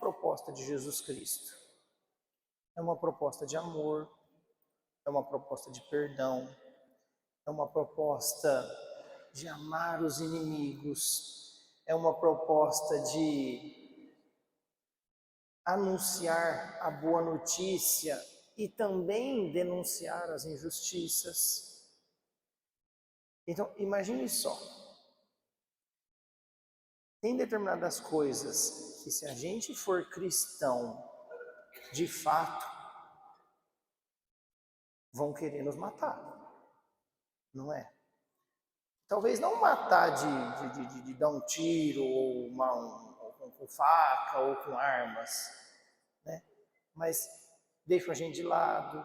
proposta de Jesus Cristo? É uma proposta de amor, é uma proposta de perdão, é uma proposta de amar os inimigos, é uma proposta de anunciar a boa notícia e também denunciar as injustiças. Então, imagine só. Tem determinadas coisas que, se a gente for cristão, de fato, vão querer nos matar, não é? Talvez não matar de dar um tiro, ou com faca, ou com armas, né? Mas deixa a gente de lado,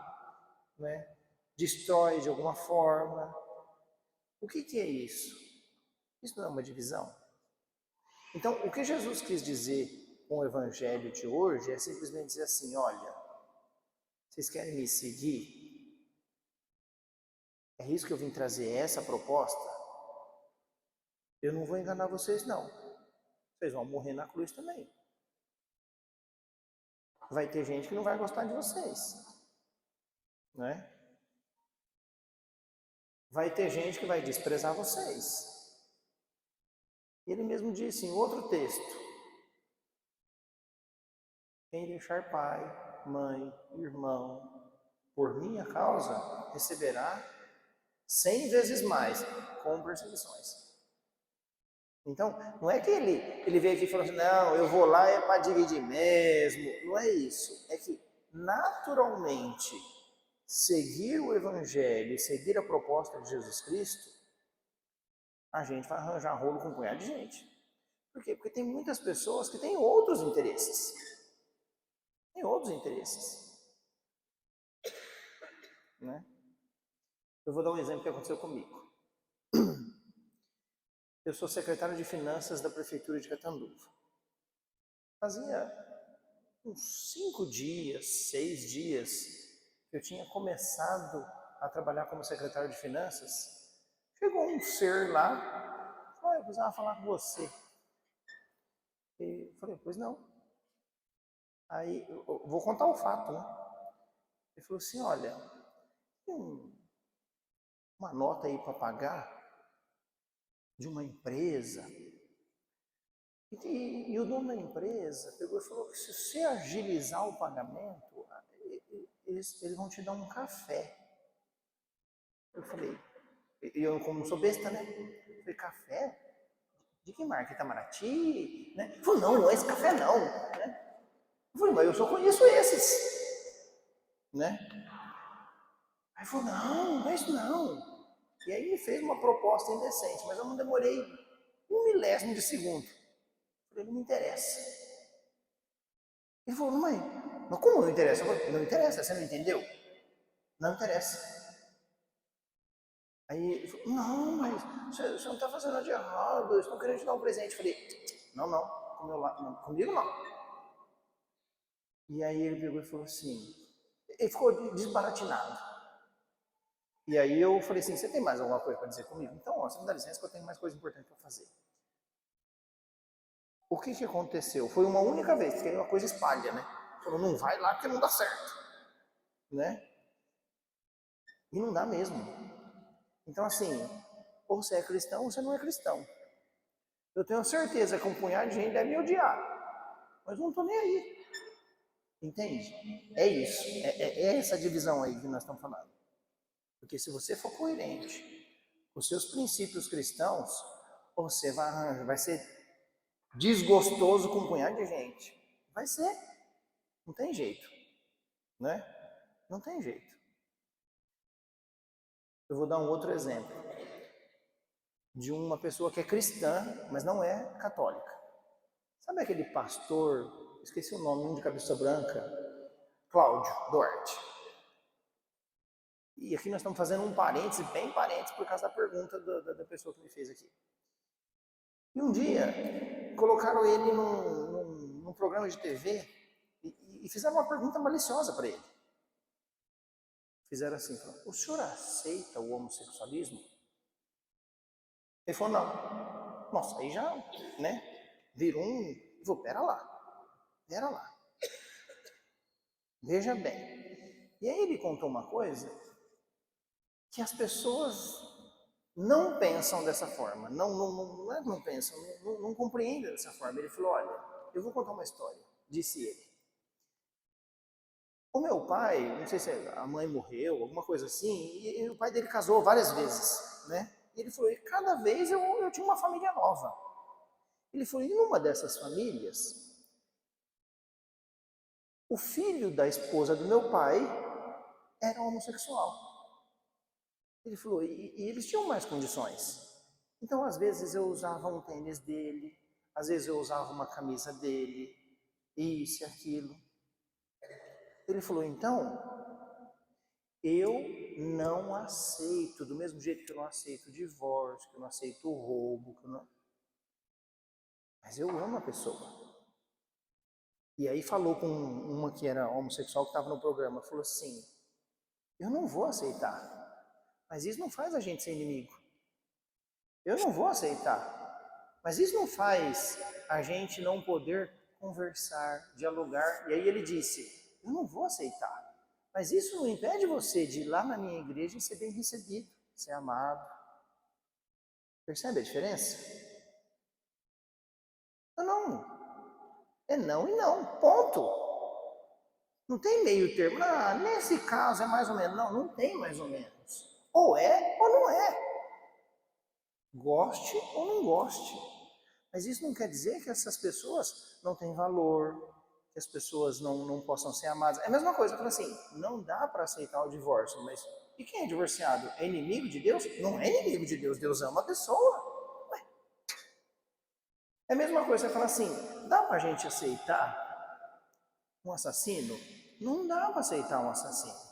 né? Destrói de alguma forma. O que é isso? Isso não é uma divisão? Então, o que Jesus quis dizer com o evangelho de hoje é simplesmente dizer assim, olha, vocês querem me seguir? É isso que eu vim trazer, essa proposta? Eu não vou enganar vocês, não. Vocês vão morrer na cruz também. Vai ter gente que não vai gostar de vocês, né? Vai ter gente que vai desprezar vocês. Ele mesmo disse em outro texto, quem deixar pai, mãe, irmão, por minha causa, receberá 100 vezes mais, com perseguições. Então, não é que ele veio aqui e falou assim, não, eu vou lá é para dividir mesmo. Não é isso. É que, naturalmente, seguir o evangelho e seguir a proposta de Jesus Cristo, a gente vai arranjar rolo com um punhado de gente. Por quê? Porque tem muitas pessoas que têm outros interesses. Tem outros interesses. Né? Eu vou dar um exemplo que aconteceu comigo. Eu sou secretário de Finanças da Prefeitura de Catanduva. Fazia uns 5 dias, 6 dias, que eu tinha começado a trabalhar como secretário de Finanças. Chegou um ser lá, falou, eu precisava falar com você. E eu falei, pois não. Aí, eu vou contar o fato, né? Ele falou assim, olha, tem uma nota aí para pagar de uma empresa. E o dono da empresa pegou e falou que se você agilizar o pagamento, eles vão te dar um café. Eu falei, eu como sou besta, né? Eu falei, café? De que marca? Itamaraty? Né? Ele falou, não é esse café não. Né? Eu falei, mas eu só conheço esses. Né? Aí ele falou, não é isso não. E aí ele fez uma proposta indecente, mas eu não demorei 1 milésimo de segundo. Eu falei, não me interessa. Ele falou, mãe, mas como não interessa? Eu falei, não interessa, você não entendeu? Não interessa. Aí ele falou, não, mas você não está fazendo nada de errado, eles estão querendo te dar um presente. Eu falei, não, comigo não. E aí ele pegou e falou assim, ele ficou desbaratinado. E aí eu falei assim, você tem mais alguma coisa para dizer comigo? Então, ó, você me dá licença que eu tenho mais coisa importante para fazer. O que aconteceu? Foi uma única vez, porque uma coisa espalha, né? Falou, não vai lá porque não dá certo. Né? E não dá mesmo. Então, assim, ou você é cristão ou você não é cristão. Eu tenho certeza que um punhado de gente deve me odiar, mas não estou nem aí. Entende? É isso. É essa divisão aí que nós estamos falando. Porque se você for coerente com os seus princípios cristãos, você vai ser desgostoso com um punhado de gente. Vai ser. Não tem jeito. Né? Não tem jeito. Eu vou dar um outro exemplo de uma pessoa que é cristã, mas não é católica. Sabe aquele pastor, esqueci o nome, um de cabeça branca, Cláudio Duarte. E aqui nós estamos fazendo um parêntese, bem parêntese, por causa da pergunta da pessoa que me fez aqui. E um dia, colocaram ele num programa de TV e fizeram uma pergunta maliciosa para ele. Fizeram assim, falaram, o senhor aceita o homossexualismo? Ele falou, não. Nossa, aí já, né, virou um... Pera lá. Pera lá. Veja bem. E aí ele contou uma coisa que as pessoas não pensam dessa forma. Não é que não pensam, não compreendem dessa forma. Ele falou, olha, eu vou contar uma história, disse ele. O meu pai, não sei se a mãe morreu, alguma coisa assim, e o pai dele casou várias vezes, né? E ele falou, e cada vez eu tinha uma família nova. Ele falou, e numa dessas famílias, o filho da esposa do meu pai era homossexual. Ele falou, e eles tinham mais condições. Então, às vezes, eu usava um tênis dele, às vezes eu usava uma camisa dele, isso e aquilo. Ele falou, então, eu não aceito, do mesmo jeito que eu não aceito o divórcio, que eu não aceito o roubo, mas eu amo a pessoa. E aí falou com uma que era homossexual que estava no programa, falou assim, eu não vou aceitar, mas isso não faz a gente ser inimigo. Eu não vou aceitar, mas isso não faz a gente não poder conversar, dialogar. E aí ele disse, eu não vou aceitar, mas isso não impede você de ir lá na minha igreja e ser bem recebido, ser amado. Percebe a diferença? Não. É não e não, ponto. Não tem meio termo. Ah, nesse caso é mais ou menos. Não tem mais ou menos. Ou é ou não é. Goste ou não goste. Mas isso não quer dizer que essas pessoas não têm valor, que as pessoas não possam ser amadas. É a mesma coisa, eu falo assim, não dá para aceitar o divórcio, mas e quem é divorciado? É inimigo de Deus? Não é inimigo de Deus, Deus ama a pessoa. Ué. É a mesma coisa, você fala assim, dá para a gente aceitar um assassino? Não dá para aceitar um assassino.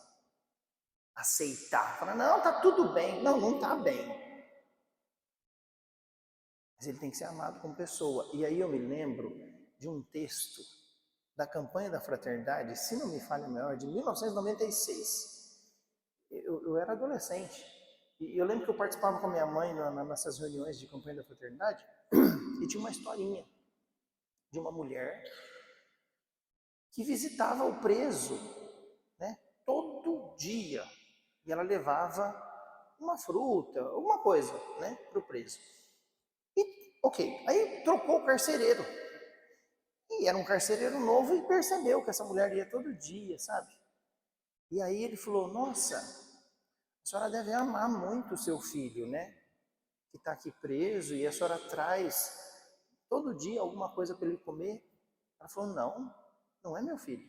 Aceitar, falar, não, tá tudo bem. Não tá bem. Mas ele tem que ser amado como pessoa. E aí eu me lembro de um texto da campanha da fraternidade, se não me falha a memória, de 1996. Eu era adolescente. E eu lembro que eu participava com a minha mãe nessas reuniões de campanha da fraternidade, e tinha uma historinha de uma mulher que visitava o preso, né, todo dia. E ela levava uma fruta, alguma coisa, né, para o preso. E, ok, aí trocou o carcereiro. E era um carcereiro novo e percebeu que essa mulher ia todo dia, sabe? E aí ele falou, nossa, a senhora deve amar muito o seu filho, né? Que está aqui preso e a senhora traz todo dia alguma coisa para ele comer. Ela falou, não é meu filho,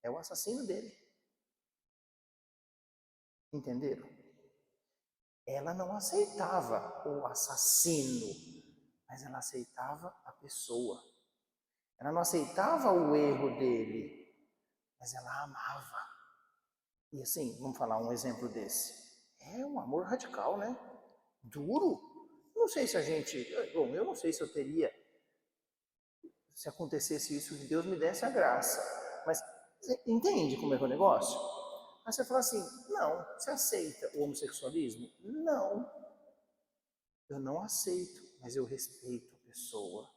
é o assassino dele. Entenderam? Ela não aceitava o assassino, mas ela aceitava a pessoa. Ela não aceitava o erro dele, mas ela amava. E assim, vamos falar um exemplo desse. É um amor radical, né? Duro. Não sei se a gente... Bom, eu não sei se eu teria... Se acontecesse isso, que Deus me desse a graça. Mas entende como é que é o negócio? Aí você fala assim, não, você aceita o homossexualismo? Não. Eu não aceito, mas eu respeito a pessoa.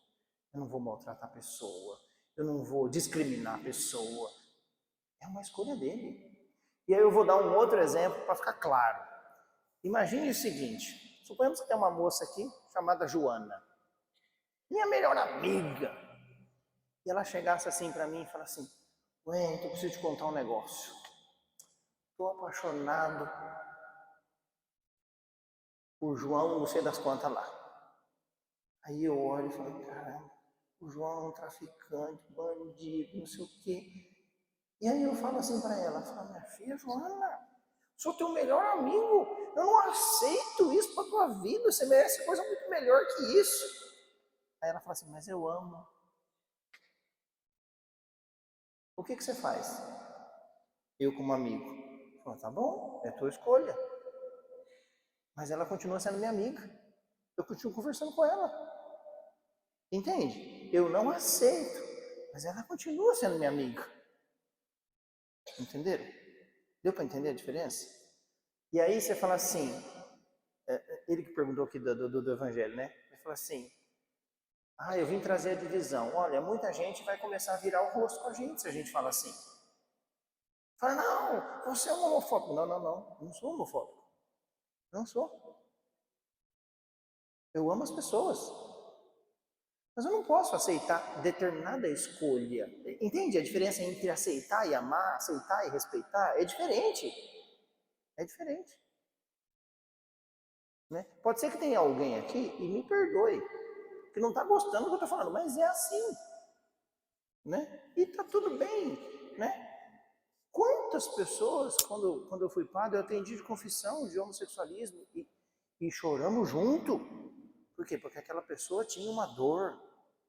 Eu não vou maltratar a pessoa. Eu não vou discriminar a pessoa. É uma escolha dele. E aí eu vou dar um outro exemplo para ficar claro. Imagine o seguinte, suponhamos que tem uma moça aqui chamada Joana, minha melhor amiga, e ela chegasse assim para mim e falasse assim, ué, eu preciso te contar um negócio. Estou apaixonado por João, não sei das quantas lá. Aí eu olho e falo, caramba, o João é um traficante, bandido, não sei o quê. E aí eu falo assim para ela, falo, minha filha Joana, sou teu melhor amigo, eu não aceito isso para tua vida, você merece coisa muito melhor que isso. Aí ela fala assim, mas eu amo. O que você faz? Eu como amigo. Eu falo, tá bom, é tua escolha. Mas ela continua sendo minha amiga. Eu continuo conversando com ela. Entende? Eu não aceito, mas ela continua sendo minha amiga. Entenderam? Deu para entender a diferença? E aí você fala assim, ele que perguntou aqui do evangelho, né? Ele fala assim, Ah, eu vim trazer a divisão. Olha, muita gente vai começar a virar o rosto com a gente se a gente fala assim. Fala, não, você é um homofóbico. Não, não, não, não sou homofóbico. Não sou. Eu amo as pessoas. Mas eu não posso aceitar determinada escolha. Entende a diferença entre aceitar e amar, aceitar e respeitar? É diferente. É diferente. Né? Pode ser que tenha alguém aqui, e me perdoe, que não está gostando do que eu estou falando, mas é assim. Né? E está tudo bem. Né? Quantas pessoas, quando eu fui padre, eu atendi de confissão de homossexualismo e choramos junto. Por quê? Porque aquela pessoa tinha uma dor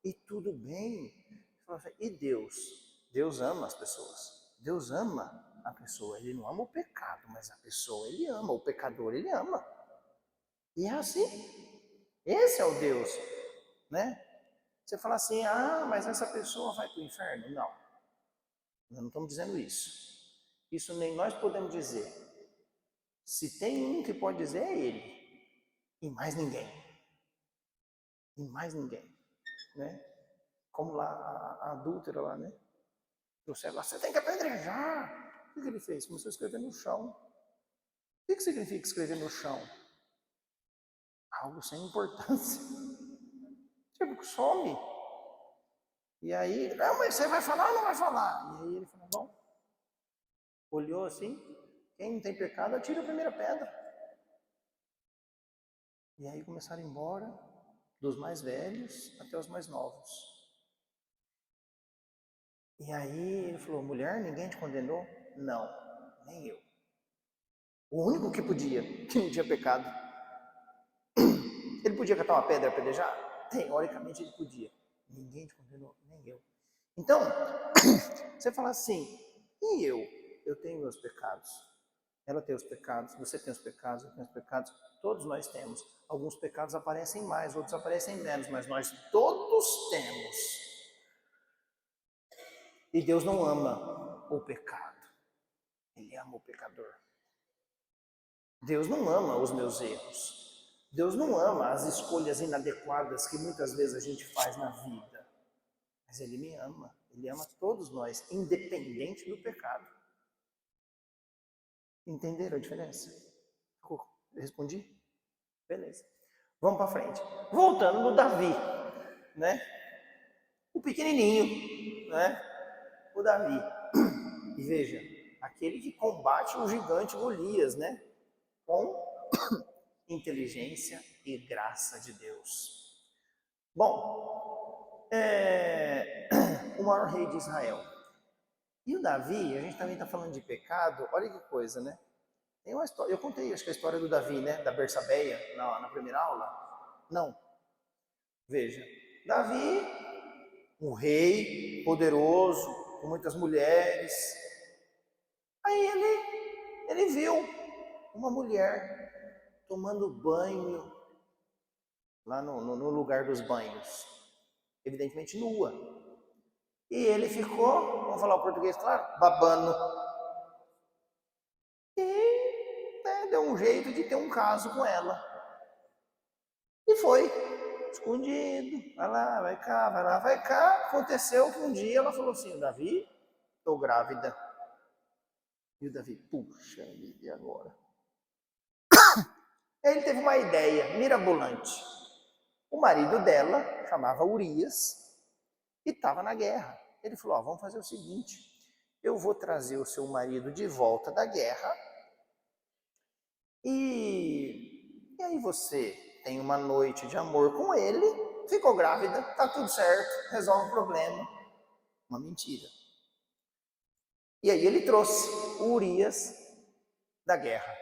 e tudo bem. E Deus? Deus ama as pessoas. Deus ama a pessoa. Ele não ama o pecado, mas a pessoa ele ama. O pecador ele ama. E é assim. Esse é o Deus. Né? Você fala assim, ah, mas essa pessoa vai para o inferno. Não. Nós não estamos dizendo isso. Isso nem nós podemos dizer. Se tem um que pode dizer, é ele. E mais ninguém. E mais ninguém. Né? Como lá a adúltera lá, né? Trouxeram lá, você tem que apedrejar. O que ele fez? Começou a escrever no chão. O que significa escrever no chão? Algo sem importância. Tipo, some. E aí, não, mas você vai falar ou não vai falar? E aí ele falou, bom. Olhou assim, quem não tem pecado, atira a primeira pedra. E aí começaram a ir embora, dos mais velhos até os mais novos. E aí ele falou, mulher, ninguém te condenou? Não, nem eu. O único que podia, que não tinha pecado. Ele podia catar uma pedra para apedrejar? Teoricamente ele podia. Ninguém te condenou, nem eu. Então, você fala assim, e eu? Eu tenho meus pecados. Ela tem os pecados, você tem os pecados, eu tenho os pecados. Todos nós temos. Alguns pecados aparecem mais, outros aparecem menos, mas nós todos temos. E Deus não ama o pecado. Ele ama o pecador. Deus não ama os meus erros. Deus não ama as escolhas inadequadas que muitas vezes a gente faz na vida. Mas Ele me ama. Ele ama todos nós, independente do pecado. Entenderam a diferença? Eu respondi? Beleza. Vamos para frente. Voltando no Davi, né? O pequenininho, né? O Davi. E veja, aquele que combate o gigante Golias, né? Com inteligência e graça de Deus. Bom, o maior rei de Israel. E o Davi, a gente também está falando de pecado, olha que coisa, né? Tem uma história, eu contei, acho que a história do Davi, né? Da Bersabeia, na primeira aula. Não. Veja, Davi, um rei poderoso, com muitas mulheres. Aí ele viu uma mulher tomando banho lá no lugar dos banhos, evidentemente nua. E ele ficou, vamos falar o português claro, babando. E deu um jeito de ter um caso com ela. E foi, escondido, vai lá, vai cá, vai lá, vai cá. Aconteceu que um dia ela falou assim, Davi, estou grávida. E o Davi, puxa vida, e agora? Ele teve uma ideia mirabolante. O marido dela chamava Urias e estava na guerra. Ele falou, vamos fazer o seguinte, eu vou trazer o seu marido de volta da guerra e aí você tem uma noite de amor com ele, ficou grávida, tá tudo certo, resolve o problema. Uma mentira. E aí ele trouxe o Urias da guerra.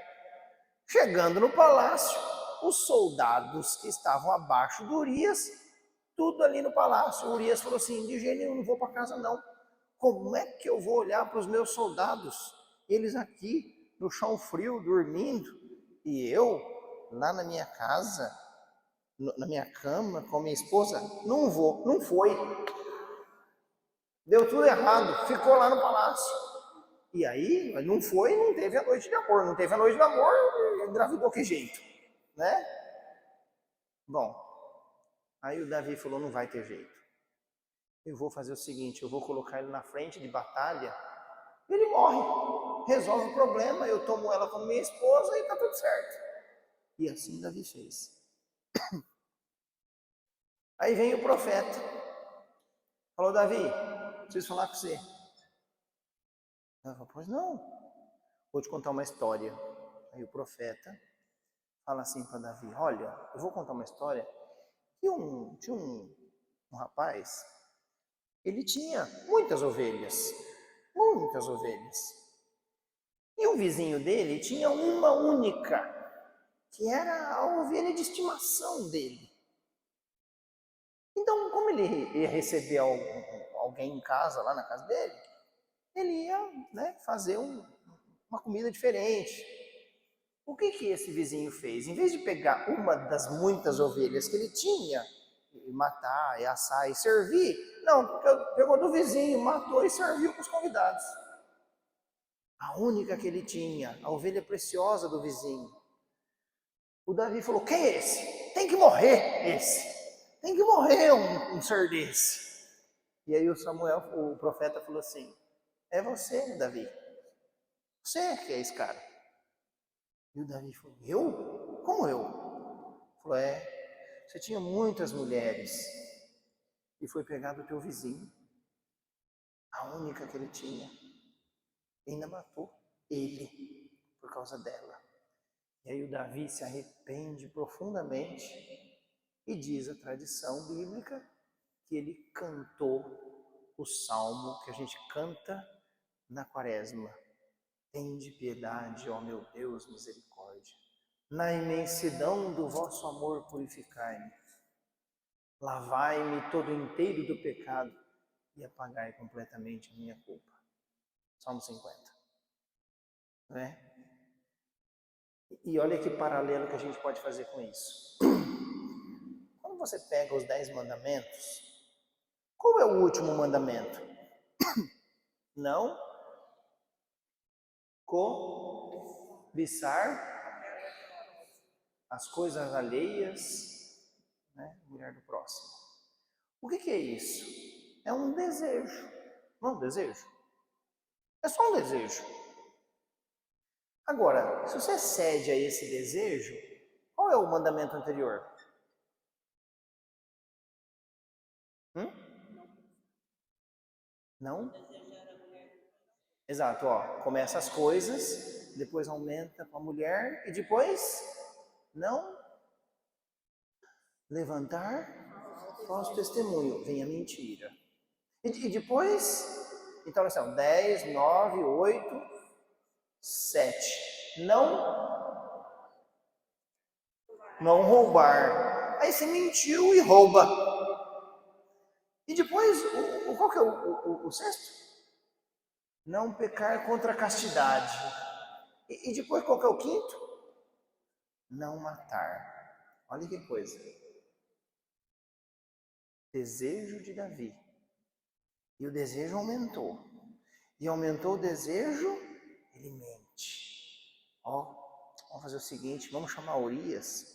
Chegando no palácio, os soldados que estavam abaixo do Urias, tudo ali no palácio. O Urias falou assim, de jeito nenhum, não vou para casa não. Como é que eu vou olhar para os meus soldados? Eles aqui, no chão frio, dormindo, e eu, lá na minha casa, na minha cama, com a minha esposa, não vou, não foi. Deu tudo errado, ficou lá no palácio. E aí, não foi, não teve a noite de amor. Não teve a noite de amor, engravidou que jeito, né? Bom, Aí o Davi falou, não vai ter jeito. Eu vou fazer o seguinte, eu vou colocar ele na frente de batalha, ele morre, resolve o problema, eu tomo ela como minha esposa e tá tudo certo. E assim Davi fez. Aí vem o profeta, falou, Davi, preciso falar com você. Ela falou, pois não, vou te contar uma história. Aí o profeta fala assim para Davi, olha, eu vou contar uma história. Tinha um rapaz, ele tinha muitas ovelhas. E o vizinho dele tinha uma única, que era a ovelha de estimação dele. Então, como ele ia receber alguém em casa, lá na casa dele, ele ia, né, fazer uma comida diferente. O que esse vizinho fez? Em vez de pegar uma das muitas ovelhas que ele tinha, e matar, e assar, e servir, não, pegou do vizinho, matou e serviu para os convidados. A única que ele tinha, a ovelha preciosa do vizinho. O Davi falou, quem é esse? Tem que morrer esse. Tem que morrer um ser desse. E aí o profeta falou assim, é você, Davi. Você que é esse cara. E o Davi falou, eu? Como eu? Falou, você tinha muitas mulheres e foi pegar do teu vizinho, a única que ele tinha, e ainda matou ele por causa dela. E aí o Davi se arrepende profundamente e diz a tradição bíblica que ele cantou o salmo que a gente canta na quaresma. Tende piedade, ó meu Deus, misericórdia. Na imensidão do vosso amor purificai-me. Lavai-me todo inteiro do pecado e apagai completamente a minha culpa. Salmo 50. Né? E olha que paralelo que a gente pode fazer com isso. Quando você pega os 10 mandamentos, qual é o último mandamento? Não cobiçar as coisas alheias, né? Mulher do próximo. O que é isso? É um desejo. Não é um desejo? É só um desejo. Agora, se você cede a esse desejo, qual é o mandamento anterior? Não? Exato, ó. Começa as coisas, depois aumenta com a mulher e depois não levantar falso testemunho. Vem a mentira. E depois, então nós temos 10, 9, 8, 7. Não roubar. Aí você mentiu e rouba. E depois, qual que é o sexto? Não pecar contra a castidade. E depois, qual que é o quinto? Não matar. Olha que coisa. Desejo de Davi. E o desejo aumentou. E aumentou o desejo, ele mente. Ó, vamos fazer o seguinte, vamos chamar Urias,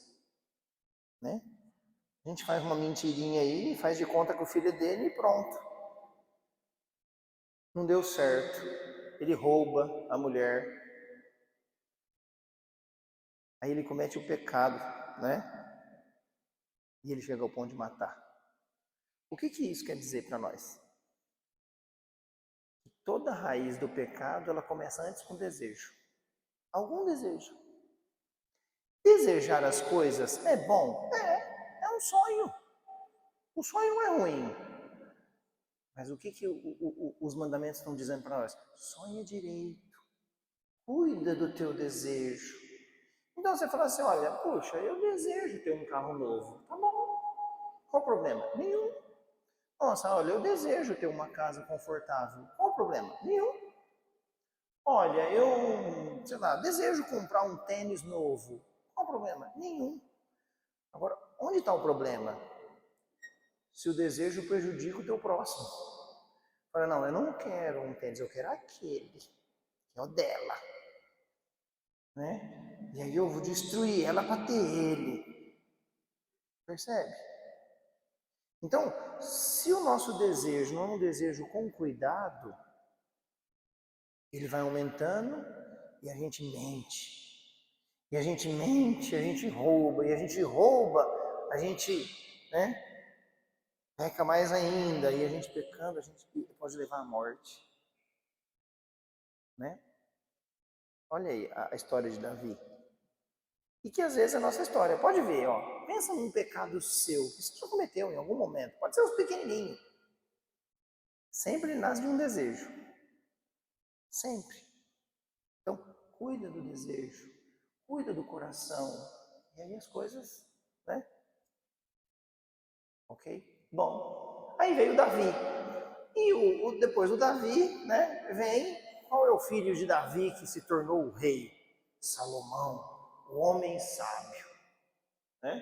né? A gente faz uma mentirinha aí, faz de conta que o filho é dele e pronto. Não deu certo. Ele rouba a mulher. Aí ele comete o pecado, né? E ele chega ao ponto de matar. O que isso quer dizer para nós? Toda raiz do pecado, ela começa antes com desejo. Algum desejo. Desejar as coisas é bom? É um sonho. O sonho não é ruim. Mas o que os mandamentos estão dizendo para nós? Sonha direito. Cuida do teu desejo. Então você fala assim, olha, puxa, eu desejo ter um carro novo. Tá bom. Qual o problema? Nenhum. Nossa, olha, eu desejo ter uma casa confortável. Qual o problema? Nenhum. Olha, eu, sei lá, desejo comprar um tênis novo. Qual o problema? Nenhum. Agora, onde está o problema? Se o desejo prejudica o teu próximo. Fala, não, eu não quero um tênis, eu quero aquele, que é o dela. Né? E aí eu vou destruir ela para ter ele. Percebe? Então, se o nosso desejo não é um desejo com cuidado, ele vai aumentando e a gente mente. E a gente mente, a gente rouba, e a gente rouba, a gente, né, peca mais ainda, e a gente pecando, a gente pode levar à morte, né? Olha aí a história de Davi. E que às vezes é a nossa história. Pode ver, ó. Pensa num pecado seu, que você já cometeu em algum momento. Pode ser os pequenininhos. Sempre nasce de um desejo. Sempre. Então, cuida do desejo. Cuida do coração. E aí as coisas, né? Ok? Bom, aí veio Davi. E depois do Davi, né, vem, qual é o filho de Davi que se tornou o rei? Salomão, o homem sábio, né?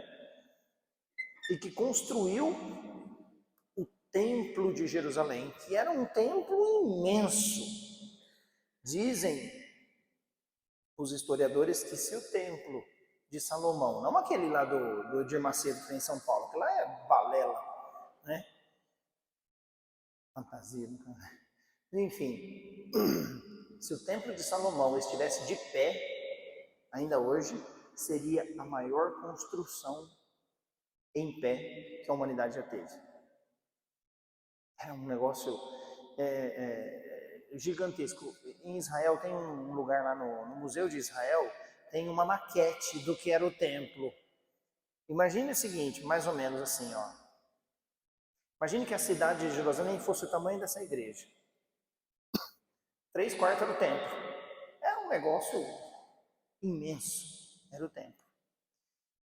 E que construiu o templo de Jerusalém, que era um templo imenso. Dizem os historiadores que se o templo de Salomão, não aquele lá do Edir Macedo que tem em São Paulo, que lá é balela, né? Fantasia, enfim, se o templo de Salomão estivesse de pé, ainda hoje, seria a maior construção em pé que a humanidade já teve. Era um negócio gigantesco. Em Israel tem um lugar lá no Museu de Israel, tem uma maquete do que era o templo. Imagine o seguinte, mais ou menos assim, ó. Imagine que a cidade de Jerusalém fosse o tamanho dessa igreja. 3/4 do templo. Era um negócio imenso, era o templo.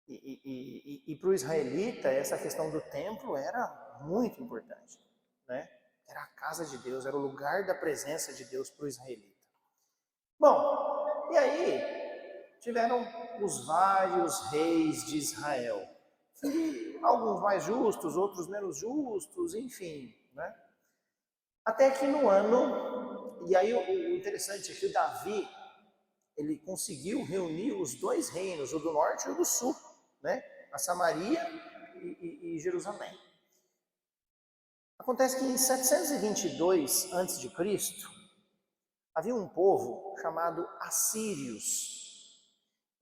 E para o israelita, essa questão do templo era muito importante, né? Era a casa de Deus, era o lugar da presença de Deus para o israelita. Bom, e aí tiveram os vários reis de Israel. E alguns mais justos, outros menos justos, enfim, né? Até que no ano, e aí o interessante é que o Davi, ele conseguiu reunir os dois reinos, o do norte e o do sul, né? A Samaria e Jerusalém. Acontece que em 722 a.C., havia um povo chamado assírios.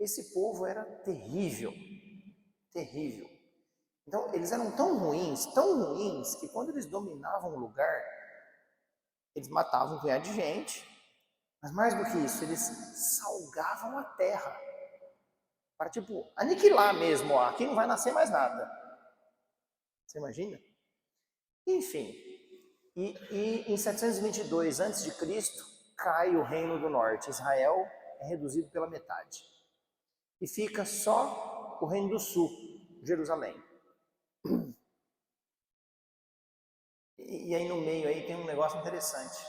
Esse povo era terrível, terrível. Então, eles eram tão ruins, que quando eles dominavam o lugar, eles matavam um punhado de gente, mas mais do que isso, eles salgavam a terra para, tipo, aniquilar mesmo, ó, aqui não vai nascer mais nada. Você imagina? Enfim, e em 722 a.C., cai o reino do norte. Israel é reduzido pela metade. E fica só o reino do sul, Jerusalém. E aí no meio aí tem um negócio interessante.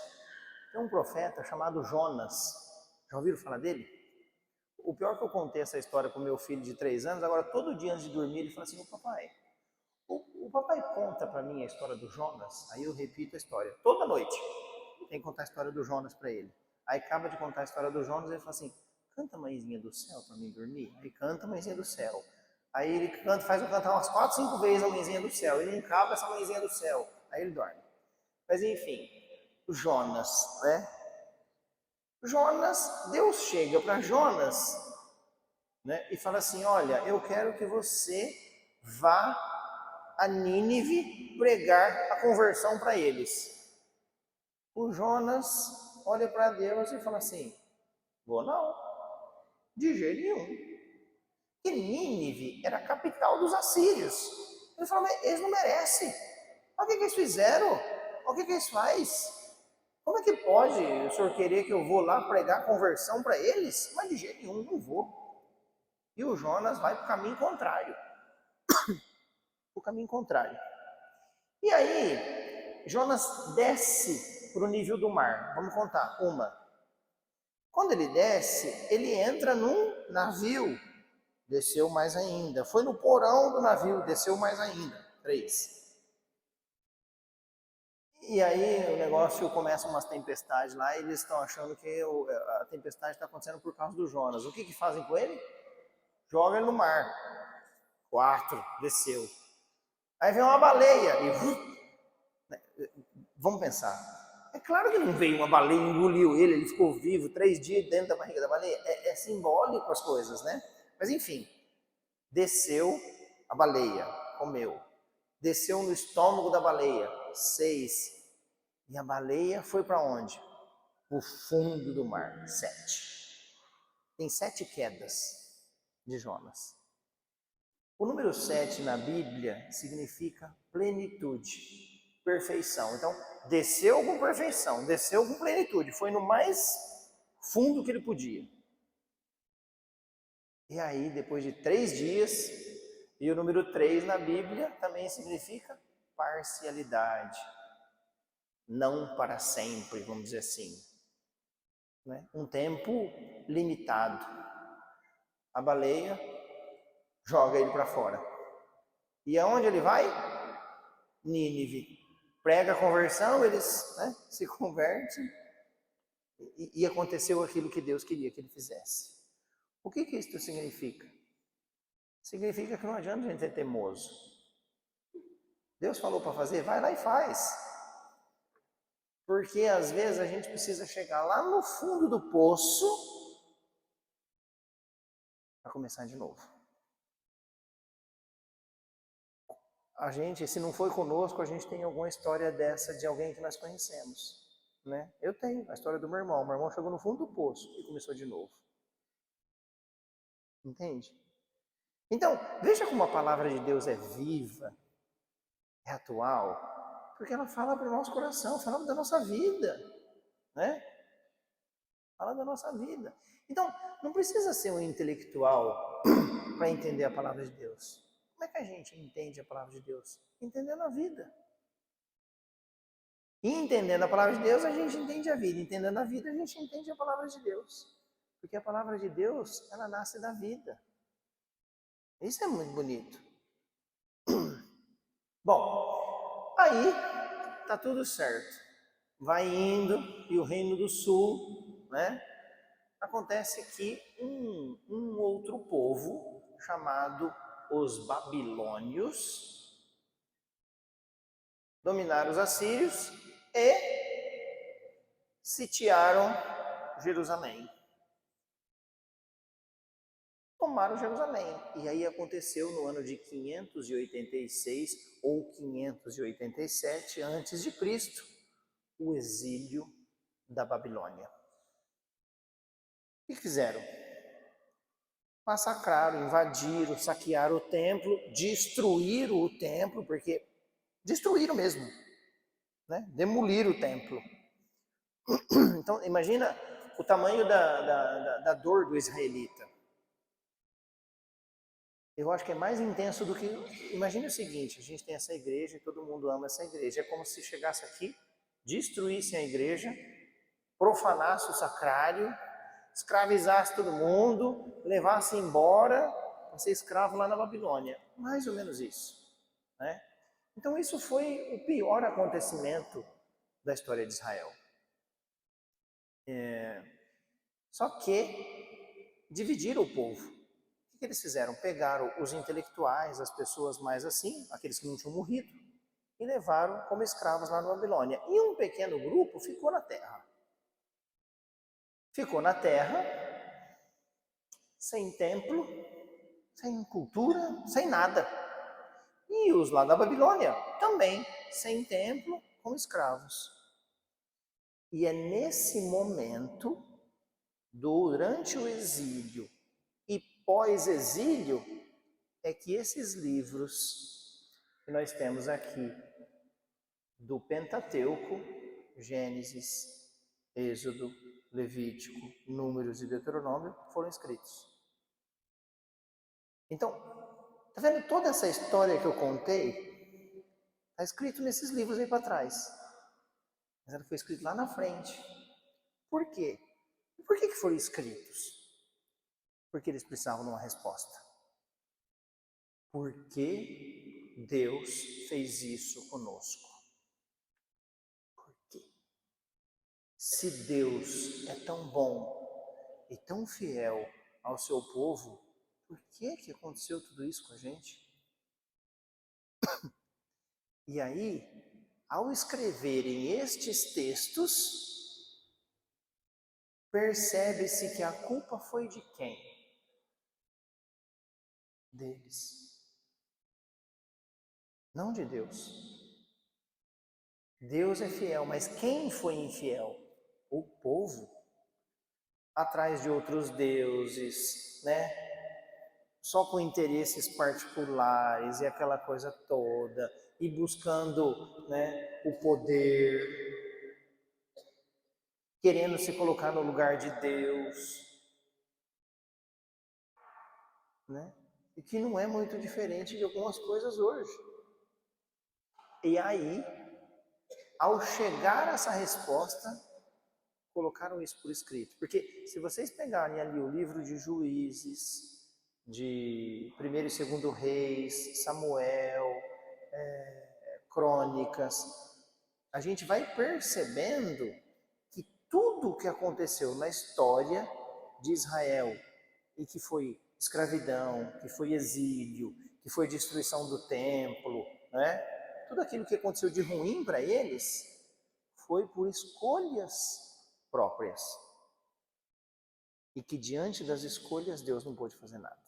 Tem um profeta chamado Jonas. Já ouviram falar dele? O pior é que eu contei essa história para o meu filho de 3 anos, agora todo dia antes de dormir ele fala assim, papai, o papai conta para mim a história do Jonas, aí eu repito a história. Toda noite tem que contar a história do Jonas para ele. Aí acaba de contar a história do Jonas e ele fala assim, canta Mãezinha do Céu para mim dormir. Aí canta Mãezinha do Céu. Aí ele canta, faz eu cantar umas 4, 5 vezes a Mãezinha do Céu. Ele acaba essa Mãezinha do Céu. Aí ele dorme. Mas enfim, o Jonas, né? Jonas, Deus chega para Jonas, né, e fala assim, olha, eu quero que você vá a Nínive pregar a conversão para eles. O Jonas olha para Deus e fala assim, vou não, de jeito nenhum. Que Nínive era a capital dos assírios. Ele fala, mas eles não merecem. Olha o que eles fizeram, olha o que eles fazem. Como é que pode o senhor querer que eu vou lá pregar conversão para eles? Mas de jeito nenhum, não vou. E o Jonas vai para o caminho contrário. O caminho contrário. E aí, Jonas desce para o nível do mar. Vamos contar. Uma. Quando ele desce, ele entra num navio. Desceu mais ainda. Foi no porão do navio, desceu mais ainda. 3. E aí o negócio começa umas tempestades lá e eles estão achando que a tempestade está acontecendo por causa do Jonas. O que fazem com ele? Joga ele no mar. 4, desceu. Aí vem uma baleia e vamos pensar. É claro que não veio uma baleia, engoliu ele ficou vivo 3 dias dentro da barriga da baleia. É simbólico as coisas, né? Mas enfim, desceu a baleia, comeu. Desceu no estômago da baleia, 6. E a baleia foi para onde? O fundo do mar, 7. Tem 7 quedas de Jonas. O número 7 na Bíblia significa plenitude, perfeição. Então, desceu com perfeição, desceu com plenitude, foi no mais fundo que ele podia. E aí, depois de 3 dias, e o número 3 na Bíblia também significa parcialidade, não para sempre, vamos dizer assim. Né? Um tempo limitado. A baleia joga ele para fora. E aonde ele vai? Nínive. Prega a conversão, eles se convertem e aconteceu aquilo que Deus queria que ele fizesse. O que isso significa? Significa que não adianta a gente ser teimoso. Deus falou para fazer, vai lá e faz. Porque às vezes a gente precisa chegar lá no fundo do poço para começar de novo. A gente, se não foi conosco, a gente tem alguma história dessa de alguém que nós conhecemos. Né? Eu tenho a história do meu irmão. Meu irmão chegou no fundo do poço e começou de novo. Entende? Então, veja como a palavra de Deus é viva, é atual, porque ela fala para o nosso coração, fala da nossa vida, né? Fala da nossa vida. Então, não precisa ser um intelectual para entender a palavra de Deus. Como é que a gente entende a palavra de Deus? Entendendo a vida. E entendendo a palavra de Deus, a gente entende a vida. Entendendo a vida, a gente entende a palavra de Deus. Porque a palavra de Deus, ela nasce da vida. Isso é muito bonito. Bom, aí tá tudo certo. Vai indo e o Reino do Sul, né? Acontece que um outro povo chamado os babilônios dominaram os assírios e sitiaram Jerusalém. Tomaram Jerusalém. E aí aconteceu no ano de 586 ou 587 antes de Cristo, o exílio da Babilônia. O que fizeram? Massacraram, invadiram, saquearam o templo, destruíram o templo, porque destruíram mesmo, né? Demoliram o templo. Então, imagina o tamanho da dor do israelita. Eu acho que é mais intenso do que... Imagine o seguinte, a gente tem essa igreja e todo mundo ama essa igreja. É como se chegasse aqui, destruísse a igreja, profanasse o sacrário, escravizasse todo mundo, levasse embora para ser escravo lá na Babilônia. Mais ou menos isso. Né? Então isso foi o pior acontecimento da história de Israel. Só que dividiram o povo. O que eles fizeram? Pegaram os intelectuais, as pessoas mais assim, aqueles que não tinham morrido, e levaram como escravos lá na Babilônia. E um pequeno grupo ficou na terra. Ficou na terra, sem templo, sem cultura, sem nada. E os lá da Babilônia também, sem templo, como escravos. E é nesse momento, durante o exílio e pós-exílio, é que esses livros que nós temos aqui, do Pentateuco, Gênesis, Êxodo, Levítico, Números e Deuteronômio, foram escritos. Então, tá vendo toda essa história que eu contei? Está escrito nesses livros aí para trás. Mas ela foi escrita lá na frente. Por quê? E por que foram escritos? Porque eles precisavam de uma resposta. Por que Deus fez isso conosco? Por quê? Se Deus é tão bom e tão fiel ao seu povo, por que aconteceu tudo isso com a gente? E aí, ao escreverem estes textos, percebe-se que a culpa foi de quem? Deles. Não de Deus. Deus é fiel, mas quem foi infiel? O povo. Atrás de outros deuses, né? Só com interesses particulares e aquela coisa toda, e buscando, né, o poder, querendo se colocar no lugar de Deus, né? E que não é muito diferente de algumas coisas hoje. E aí, ao chegar a essa resposta, colocaram isso por escrito. Porque se vocês pegarem ali o livro de Juízes, de 1º e 2º Reis, Samuel, Crônicas, a gente vai percebendo que tudo o que aconteceu na história de Israel, e que foi escravidão, que foi exílio, que foi destruição do templo, né? Tudo aquilo que aconteceu de ruim para eles foi por escolhas próprias. E que diante das escolhas Deus não pôde fazer nada.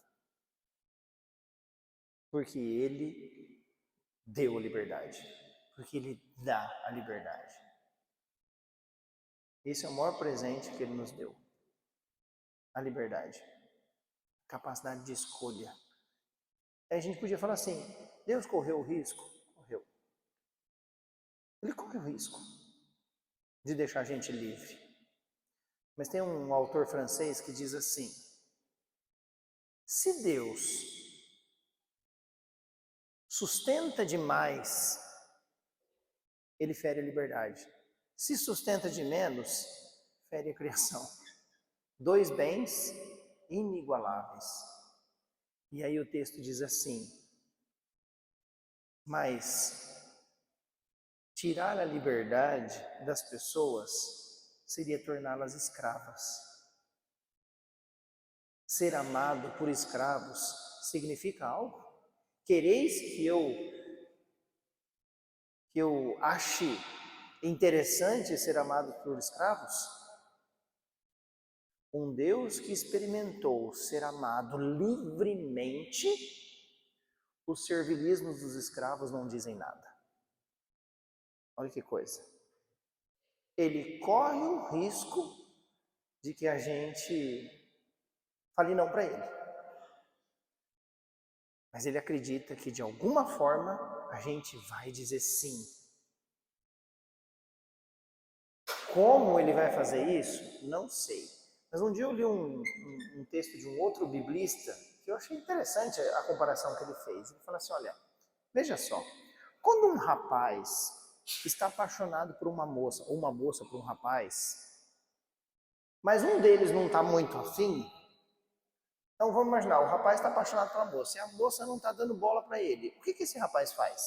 Porque Ele deu a liberdade. Porque Ele dá a liberdade. Esse é o maior presente que Ele nos deu. A liberdade. A capacidade de escolha. Aí a gente podia falar assim, Deus correu o risco? Correu. Ele correu o risco de deixar a gente livre. Mas tem um autor francês que diz assim, se Deus sustenta demais, ele fere a liberdade. Se sustenta de menos, fere a criação. Dois bens inigualáveis. E aí o texto diz assim, mas tirar a liberdade das pessoas seria torná-las escravas. Ser amado por escravos significa algo? Quereis que eu ache interessante ser amado por escravos? Um Deus que experimentou ser amado livremente, os servilismos dos escravos não dizem nada. Olha que coisa. Ele corre o risco de que a gente fale não para ele. Mas ele acredita que de alguma forma a gente vai dizer sim. Como ele vai fazer isso? Não sei. Mas um dia eu li um texto de um outro biblista que eu achei interessante a comparação que ele fez. Ele fala assim, olha, veja só, quando um rapaz está apaixonado por uma moça, ou uma moça por um rapaz, mas um deles não está muito afim, então vamos imaginar, o rapaz está apaixonado pela moça, e a moça não está dando bola para ele. O que esse rapaz faz?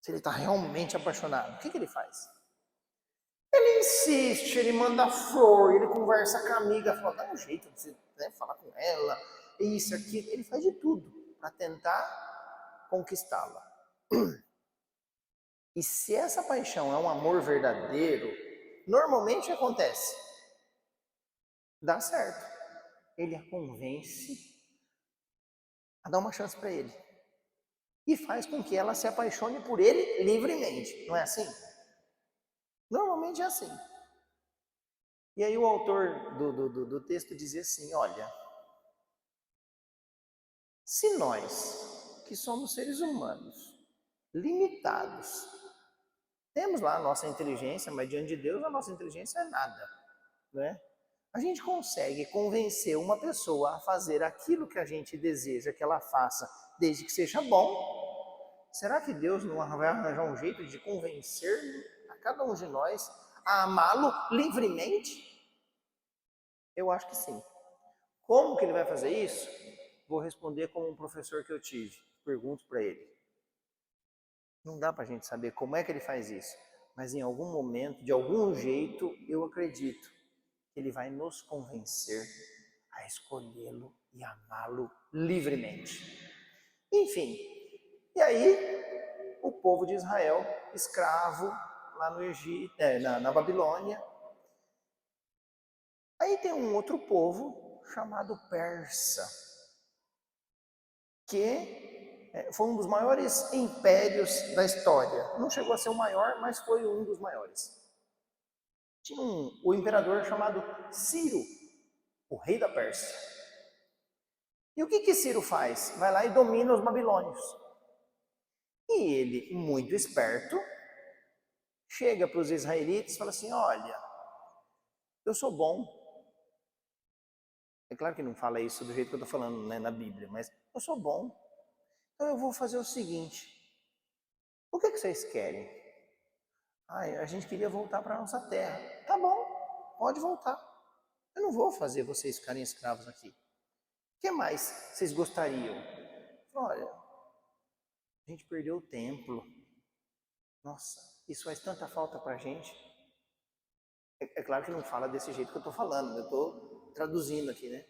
Se ele está realmente apaixonado, o que ele faz? Ele insiste, ele manda flor, ele conversa com a amiga, fala, dá um jeito de você, né, falar com ela, isso, aquilo. Ele faz de tudo para tentar conquistá-la. E se essa paixão é um amor verdadeiro, normalmente o que acontece? Dá certo. Ele a convence a dar uma chance para ele. E faz com que ela se apaixone por ele livremente. Não é assim? Normalmente é assim. E aí o autor do texto dizia assim, olha, se nós, que somos seres humanos, limitados, temos lá a nossa inteligência, mas diante de Deus a nossa inteligência é nada, né? A gente consegue convencer uma pessoa a fazer aquilo que a gente deseja que ela faça, desde que seja bom. Será que Deus não vai arranjar um jeito de convencer a cada um de nós a amá-lo livremente? Eu acho que sim. Como que ele vai fazer isso? Vou responder como um professor que eu tive. Pergunto para ele. Não dá para a gente saber como é que ele faz isso, mas em algum momento, de algum jeito, eu acredito que ele vai nos convencer a escolhê-lo e amá-lo livremente. Enfim, E aí, o povo de Israel, escravo lá no Egito, na Babilônia. Aí tem um outro povo chamado Persa, que foi um dos maiores impérios da história. Não chegou a ser o maior, mas foi um dos maiores. Tinha o imperador chamado Ciro, o rei da Pérsia. E o que Ciro faz? Vai lá e domina os babilônios. E ele, muito esperto, chega para os israelitas e fala assim: olha, eu sou bom. É claro que não fala isso do jeito que eu estou falando, né, na Bíblia, mas eu sou bom. Então eu vou fazer o seguinte: o que vocês querem? A gente queria voltar para a nossa terra. Tá bom, pode voltar. Eu não vou fazer vocês ficarem escravos aqui. O que mais vocês gostariam? Olha, a gente perdeu o templo. Nossa, isso faz tanta falta para a gente. É claro que não fala desse jeito que eu estou falando, eu estou traduzindo aqui, né?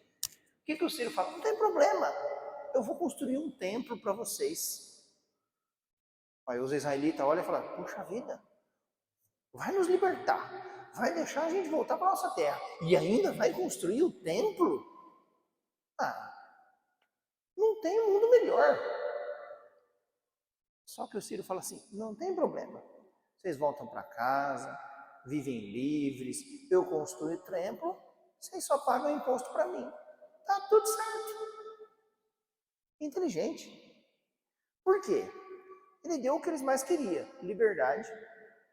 O que o Ciro fala? Não tem problema, eu vou construir um templo para vocês. Aí os israelitas olham e falam: puxa vida, vai nos libertar, vai deixar a gente voltar para nossa terra e ainda vai construir o templo? Ah, não tem um mundo melhor. Só que o Ciro fala assim: não tem problema, vocês voltam para casa, vivem livres, eu construo o templo, vocês só pagam imposto para mim. Tá tudo certo. Inteligente. Por quê? Ele deu o que eles mais queriam: liberdade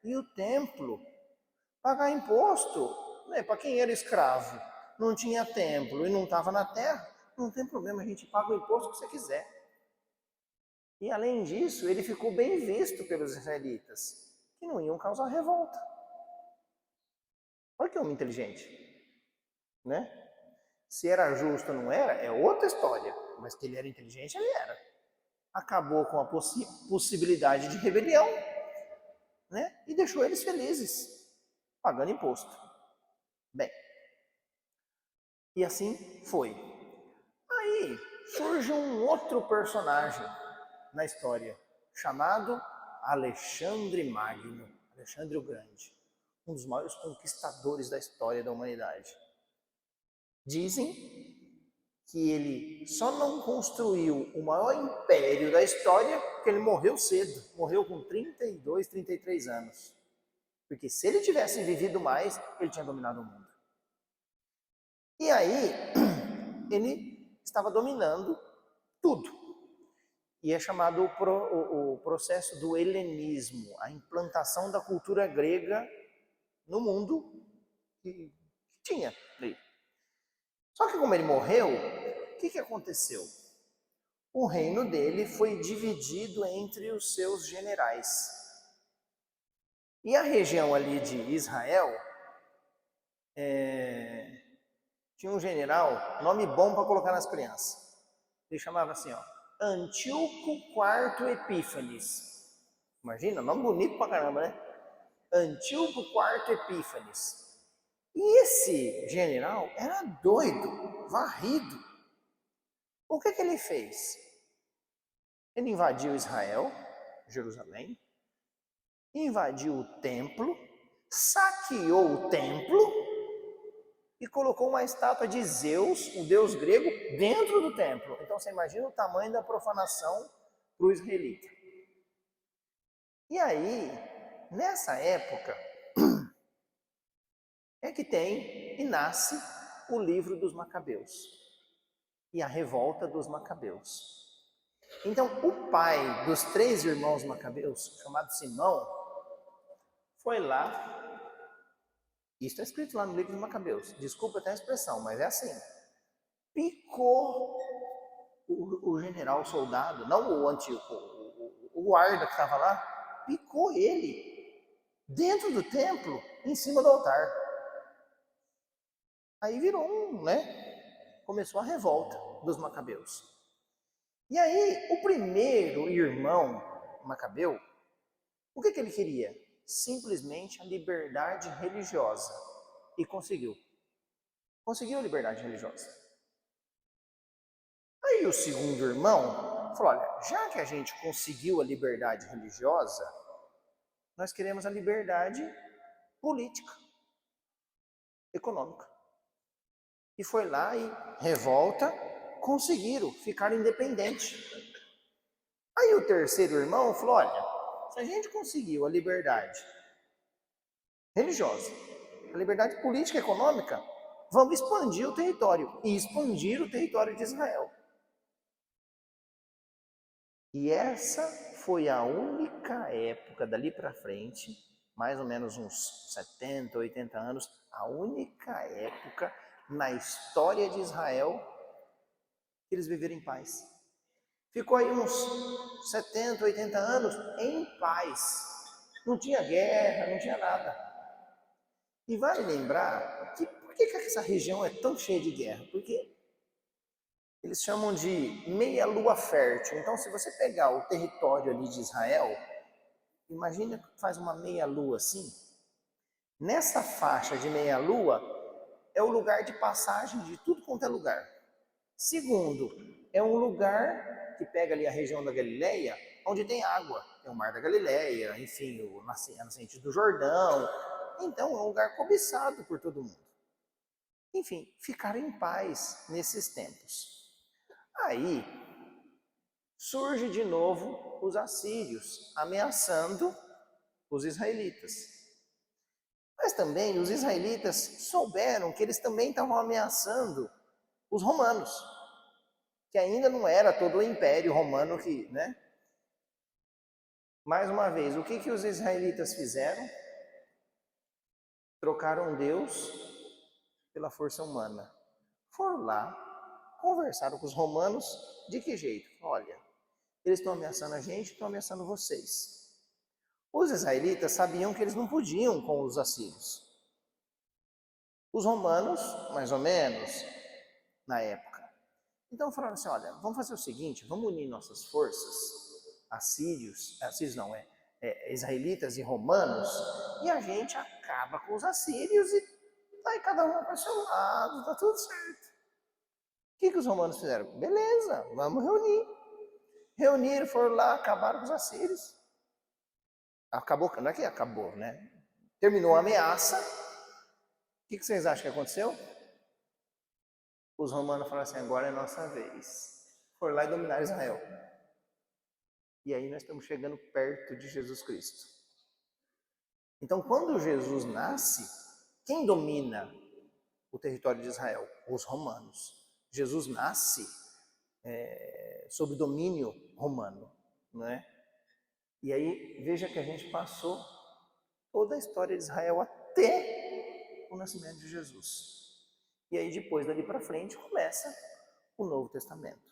e o templo. Pagar imposto, né, para quem era escravo, não tinha templo e não estava na terra, não tem problema, a gente paga o imposto que você quiser. E além disso, ele ficou bem visto pelos israelitas, que não iam causar revolta. Olha que homem inteligente, né? Se era justo ou não era, é outra história, mas que ele era inteligente, ele era. Acabou com a possibilidade de rebelião, né? E deixou eles felizes, pagando imposto. Bem, e assim foi. Aí surge um outro personagem na história, chamado Alexandre Magno, Alexandre o Grande, um dos maiores conquistadores da história da humanidade. Dizem que ele só não construiu o maior império da história porque ele morreu cedo, morreu com 32, 33 anos. Porque se ele tivesse vivido mais, ele tinha dominado o mundo. E aí, ele estava dominando tudo. E é chamado o processo do helenismo, a implantação da cultura grega no mundo que tinha ali. Só que como ele morreu, o que aconteceu? O reino dele foi dividido entre os seus generais. E a região ali de Israel, tinha um general, nome bom para colocar nas crianças. Ele chamava assim, ó, Antíoco IV Epífanes. Imagina, nome bonito pra caramba, né? Antíoco IV Epífanes. E esse general era doido, varrido. O que ele fez? Ele invadiu Israel, Jerusalém, invadiu o templo, saqueou o templo e colocou uma estátua de Zeus, o deus grego, dentro do templo. Então você imagina o tamanho da profanação para o israelita. E aí, nessa época, é que tem e nasce o livro dos Macabeus e a revolta dos Macabeus. Então, o pai dos 3 irmãos Macabeus, chamado Simão, foi lá. Isso está escrito lá no livro dos Macabeus. Desculpa até a expressão, mas é assim. Picou o general, o soldado, não o antigo, o guarda que estava lá, picou ele dentro do templo, em cima do altar. Aí virou começou a revolta dos Macabeus. E aí, o primeiro irmão Macabeu, o que ele queria? Simplesmente a liberdade religiosa. E conseguiu. Conseguiu a liberdade religiosa. Aí o segundo irmão falou, olha, já que a gente conseguiu a liberdade religiosa, nós queremos a liberdade política, econômica. E foi lá e, revolta, conseguiram ficar independentes. Aí o terceiro irmão falou, olha, se a gente conseguiu a liberdade religiosa, a liberdade política e econômica, vamos expandir o território. E expandir o território de Israel. E essa foi a única época dali para frente, mais ou menos uns 70, 80 anos, a única época na história de Israel que eles viveram em paz. Ficou aí uns 70, 80 anos em paz. Não tinha guerra, não tinha nada. E vale lembrar que por que essa região é tão cheia de guerra? Porque eles chamam de meia lua fértil. Então, se você pegar o território ali de Israel, imagina que faz uma meia lua assim. Nessa faixa de meia lua é o lugar de passagem de tudo quanto é lugar. Segundo, é um lugar que pega ali a região da Galileia, onde tem água. Tem o Mar da Galileia, enfim, a nascente do Jordão. Então é um lugar cobiçado por todo mundo. Enfim, ficaram em paz nesses tempos. Aí surge de novo os assírios ameaçando os israelitas. Mas também os israelitas souberam que eles também estavam ameaçando os romanos, que ainda não era todo o império romano que, né? Mais uma vez, o que os israelitas fizeram? Trocaram Deus pela força humana. Foram lá, conversaram com os romanos, de que jeito? Olha, eles estão ameaçando a gente, estão ameaçando vocês. Os israelitas sabiam que eles não podiam com os assírios. Os romanos, mais ou menos, na época. Então falaram assim, olha, vamos fazer o seguinte, vamos unir nossas forças, assírios não, israelitas e romanos, e a gente acaba com os assírios e aí cada um para o seu lado, tá tudo certo. O que os romanos fizeram? Beleza, vamos reunir. Reuniram, foram lá, acabaram com os assírios. Acabou, não é que acabou, né? Terminou a ameaça. O que vocês acham que aconteceu? Os romanos falaram assim, agora é nossa vez. Foram lá e dominaram Israel. E aí nós estamos chegando perto de Jesus Cristo. Então, quando Jesus nasce, quem domina o território de Israel? Os romanos. Jesus nasce sob domínio romano, não é? E aí, veja que a gente passou toda a história de Israel até o nascimento de Jesus. E aí, depois, dali para frente, começa o Novo Testamento.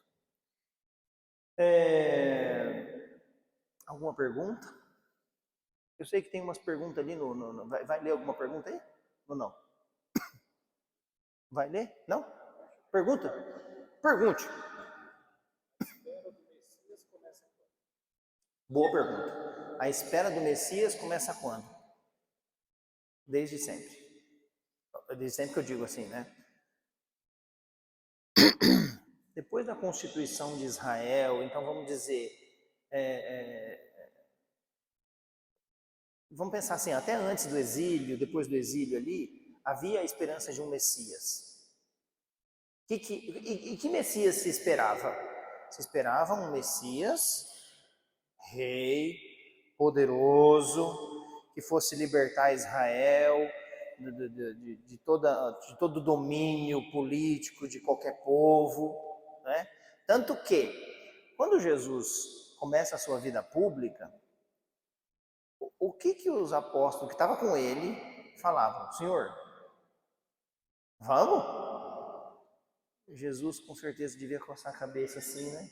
Alguma pergunta? Eu sei que tem umas perguntas ali vai ler alguma pergunta aí? Ou não? Vai ler? Não? Pergunta? Pergunte. Boa pergunta. A espera do Messias começa quando? Desde sempre. Desde sempre que eu digo assim, né? Depois da Constituição de Israel, então vamos dizer, vamos pensar assim, até antes do exílio, depois do exílio ali, havia a esperança de um Messias. Que Messias se esperava? Se esperava um Messias, rei, poderoso, que fosse libertar Israel de todo o domínio político de qualquer povo, né? Tanto que, quando Jesus começa a sua vida pública, o que os apóstolos que estavam com ele falavam? Senhor, vamos? Jesus com certeza devia coçar a cabeça assim, né?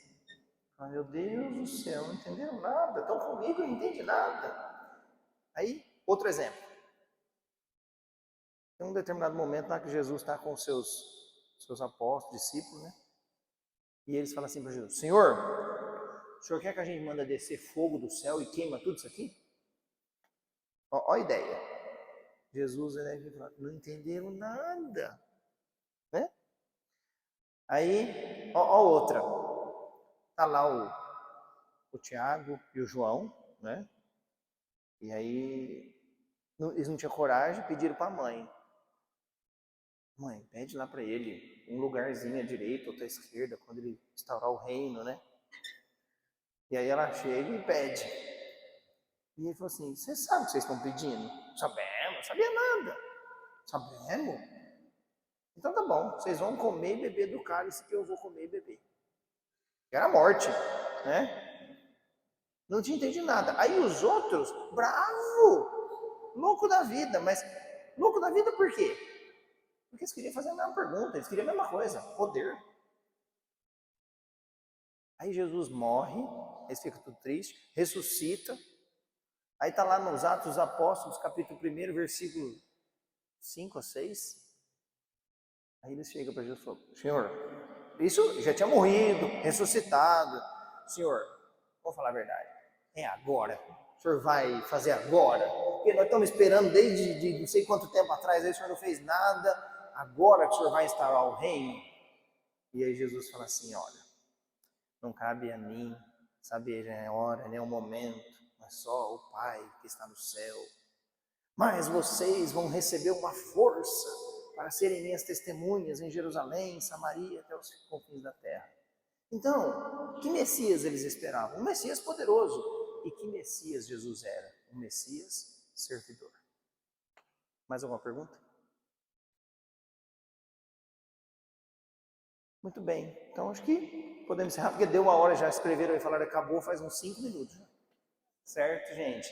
Ah, meu Deus do céu, não entenderam nada, estão comigo, não entende nada. Aí, outro exemplo. Tem um determinado momento lá que Jesus está com os seus apóstolos, discípulos, né? E eles falam assim para Jesus, Senhor, o Senhor quer que a gente manda descer fogo do céu e queima tudo isso aqui? Ó a ideia. Jesus, ele fala, não entenderam nada, né? Aí, ó outra. Tá lá o Tiago e o João, né? E aí eles não tinham coragem, pediram para a mãe. Mãe, pede lá para ele um lugarzinho à direita, outro à esquerda, quando ele instaurar o reino, né? E aí ela chega e pede. E ele falou assim, você sabe o que vocês estão pedindo? Sabemos, não sabia nada. Sabemos? Então tá bom, vocês vão comer e beber do cálice que eu vou comer e beber. Era a morte, né? Não tinha entendido nada. Aí os outros, bravo, louco da vida, mas louco da vida por quê? Porque eles queriam fazer a mesma pergunta, eles queriam a mesma coisa, poder. Aí Jesus morre, eles ficam tudo triste, ressuscita. Aí está lá nos Atos dos Apóstolos, capítulo 1, versículo 5 a 6. Aí eles chegam para Jesus e falam, Senhor, isso já tinha morrido, ressuscitado. Senhor, vamos falar a verdade, é agora. O senhor vai fazer agora? Porque nós estamos esperando desde não sei quanto tempo atrás, aí o senhor não fez nada, agora que o senhor vai instaurar o reino. E aí Jesus fala assim, olha, não cabe a mim saber nem a hora, nem o momento, mas só o Pai que está no céu. Mas vocês vão receber uma força para serem minhas testemunhas em Jerusalém, Samaria, até os confins da terra. Então, que Messias eles esperavam? Um Messias poderoso. E que Messias Jesus era? Um Messias servidor. Mais alguma pergunta? Muito bem. Então, acho que podemos encerrar, porque deu uma hora, já escreveram e falaram, acabou faz uns 5 minutos. Certo, gente?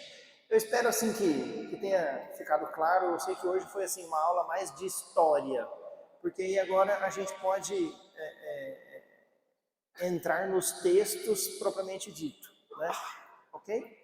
Eu espero, assim, que tenha ficado claro. Eu sei que hoje foi, assim, uma aula mais de história, porque aí agora a gente pode entrar nos textos propriamente dito, né? Ok?